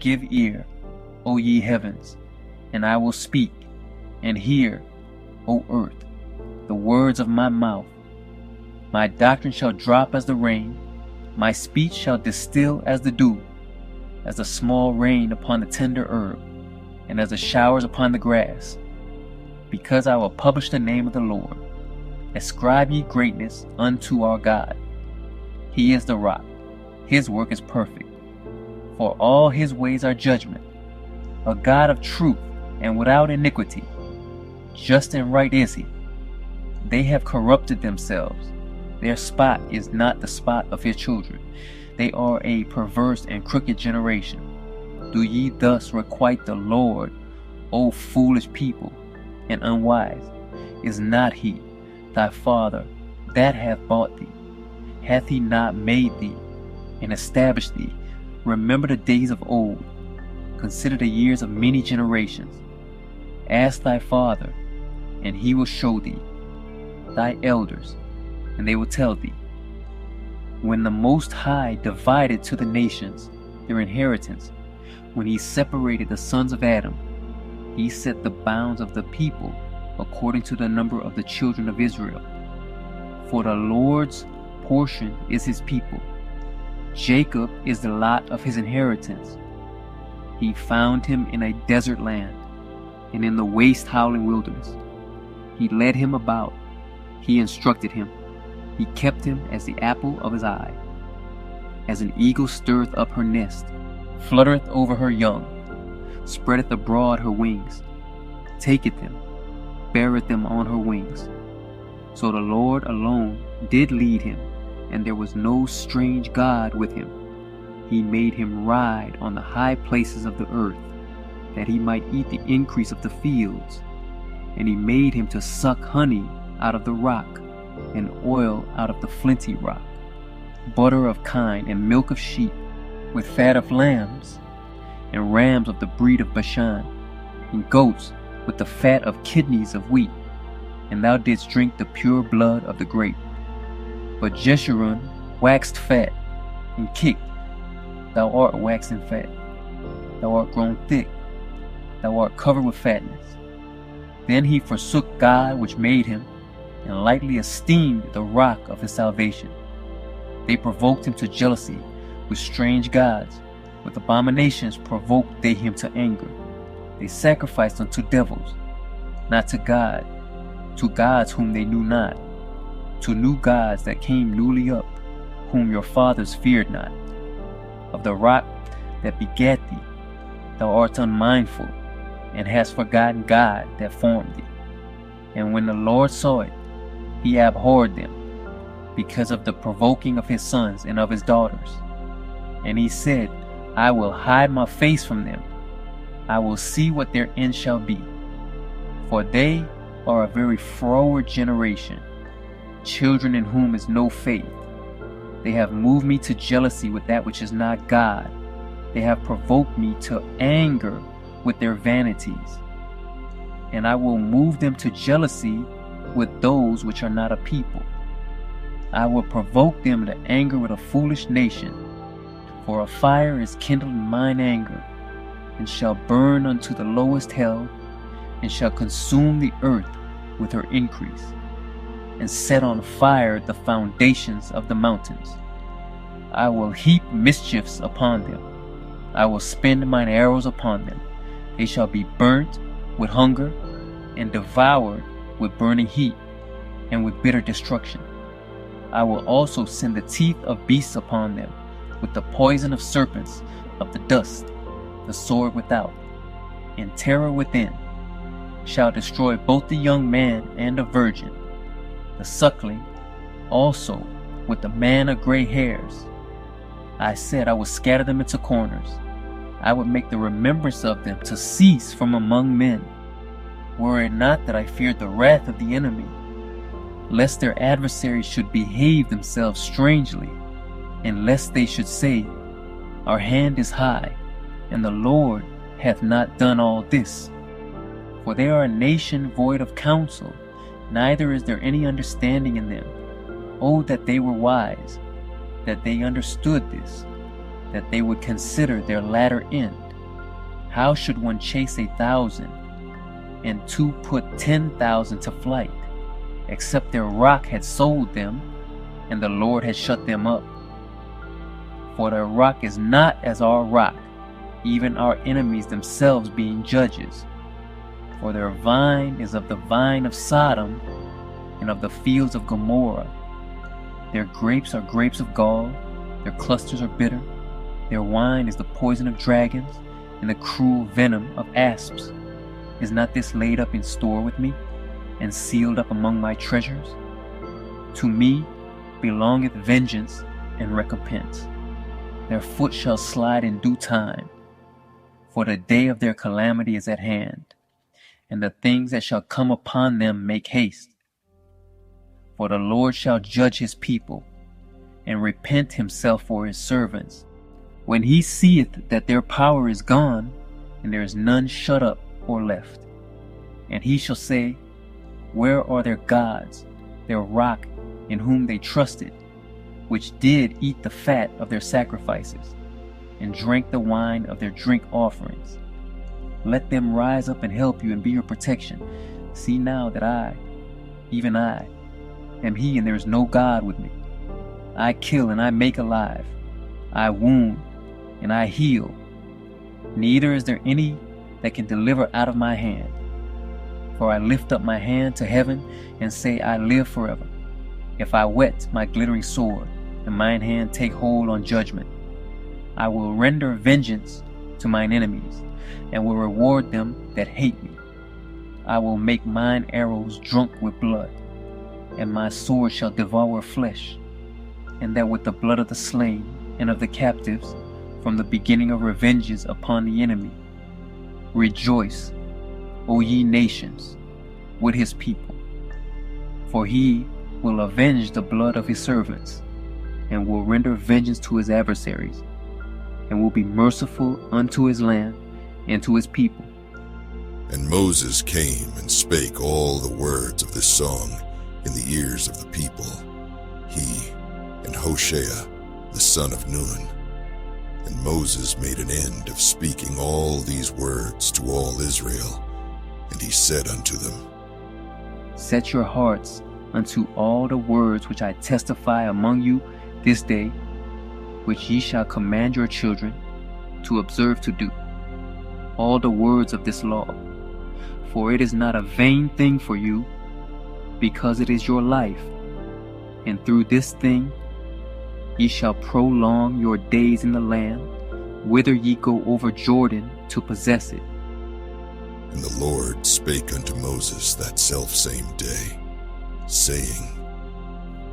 Give ear, O ye heavens, and I will speak, and hear, O earth, the words of my mouth. My doctrine shall drop as the rain, my speech shall distill as the dew, as the small rain upon the tender herb, and as the showers upon the grass. Because I will publish the name of the Lord. Ascribe ye greatness unto our God. He is the rock, his work is perfect. For all his ways are judgment, a God of truth and without iniquity. Just and right is he. They have corrupted themselves. Their spot is not the spot of his children. They are a perverse and crooked generation. Do ye thus requite the Lord, O foolish people, and unwise? Is not he, thy father, that hath bought thee? Hath he not made thee, and established thee? Remember the days of old. Consider the years of many generations. Ask thy father, and he will show thee, thy elders, and they will tell thee. When the Most High divided to the nations their inheritance, when he separated the sons of Adam, he set the bounds of the people according to the number of the children of Israel. For the Lord's portion is his people. Jacob is the lot of his inheritance. He found him in a desert land, and in the waste howling wilderness. He led him about, he instructed him, he kept him as the apple of his eye. As an eagle stirreth up her nest, fluttereth over her young, spreadeth abroad her wings, taketh them, beareth them on her wings. So the Lord alone did lead him, and there was no strange God with him. He made him ride on the high places of the earth, that he might eat the increase of the fields. And he made him to suck honey out of the rock, and oil out of the flinty rock, butter of kine and milk of sheep, with fat of lambs, and rams of the breed of Bashan, and goats with the fat of kidneys of wheat. And thou didst drink the pure blood of the grape. But Jeshurun waxed fat, and kicked. Thou art waxen fat. Thou art grown thick. Thou art covered with fatness. Then he forsook God which made him, and lightly esteemed the rock of his salvation. They provoked him to jealousy with strange gods. With abominations provoked they him to anger. They sacrificed unto devils, not to God, to gods whom they knew not, to new gods that came newly up, whom your fathers feared not. Of the rock that begat thee, thou art unmindful, and hast forgotten God that formed thee. And when the Lord saw it, he abhorred them, because of the provoking of his sons and of his daughters. And he said, I will hide my face from them. I will see what their end shall be. For they are a very froward generation, children in whom is no faith. They have moved me to jealousy with that which is not God. They have provoked me to anger with their vanities. And I will move them to jealousy with those which are not a people. I will provoke them to anger with a foolish nation. For a fire is kindled in mine anger, and shall burn unto the lowest hell, and shall consume the earth with her increase, and set on fire the foundations of the mountains. I will heap mischiefs upon them. I will spend mine arrows upon them. They shall be burnt with hunger, and devoured with burning heat, and with bitter destruction. I will also send the teeth of beasts upon them, with the poison of serpents, of the dust, the sword without, and terror within, shall destroy both the young man and the virgin, the suckling also with the man of gray hairs. I said I would scatter them into corners. I would make the remembrance of them to cease from among men. Were it not that I feared the wrath of the enemy, lest their adversaries should behave themselves strangely, and lest they should say, Our hand is high, and the Lord hath not done all this. For they are a nation void of counsel, neither is there any understanding in them. Oh, that they were wise, that they understood this, that they would consider their latter end. How should one chase 1,000 and two put 10,000 to flight, except their rock had sold them, and the Lord had shut them up? For their rock is not as our rock, even our enemies themselves being judges. For their vine is of the vine of Sodom, and of the fields of Gomorrah. Their grapes are grapes of gall, their clusters are bitter, their wine is the poison of dragons, and the cruel venom of asps. Is not this laid up in store with me, and sealed up among my treasures? To me belongeth vengeance and recompense. Their foot shall slide in due time, for the day of their calamity is at hand, and the things that shall come upon them make haste. For the Lord shall judge his people, and repent himself for his servants, when he seeth that their power is gone, and there is none shut up or left. And he shall say, Where are their gods, their rock, in whom they trusted, which did eat the fat of their sacrifices, and drank the wine of their drink offerings? Let them rise up and help you and be your protection. See now that I, even I, am he, and there is no God with me. I kill and I make alive. I wound and I heal. Neither is there any that can deliver out of my hand. For I lift up my hand to heaven and say, I live forever. If I whet my glittering sword, and mine hand take hold on judgment, I will render vengeance to mine enemies, and will reward them that hate me. I will make mine arrows drunk with blood, and my sword shall devour flesh, and that with the blood of the slain and of the captives, from the beginning of revenges upon the enemy. Rejoice, O ye nations, with his people, for he will avenge the blood of his servants, and will render vengeance to his adversaries, and will be merciful unto his land and to his people. And Moses came and spake all the words of this song in the ears of the people, he and Hoshea the son of Nun. And Moses made an end of speaking all these words to all Israel, and he said unto them, Set your hearts unto all the words which I testify among you this day, which ye shall command your children to observe to do, all the words of this law. For it is not a vain thing for you, because it is your life, and through this thing ye shall prolong your days in the land, whither ye go over Jordan to possess it. And the Lord spake unto Moses that selfsame day, saying,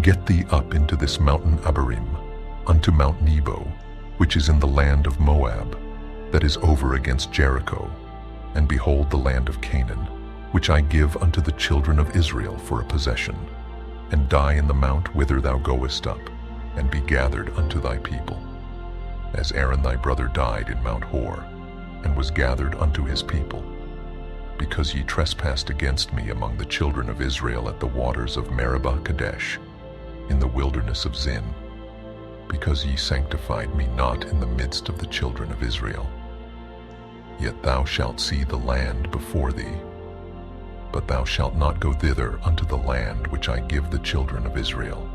Get thee up into this mountain Abarim, unto Mount Nebo, which is in the land of Moab, that is over against Jericho, and behold the land of Canaan, which I give unto the children of Israel for a possession, and die in the mount whither thou goest up, and be gathered unto thy people. As Aaron thy brother died in Mount Hor, and was gathered unto his people, because ye trespassed against me among the children of Israel at the waters of Meribah Kadesh, in the wilderness of Zin, because ye sanctified me not in the midst of the children of Israel. Yet thou shalt see the land before thee, but thou shalt not go thither unto the land which I give the children of Israel.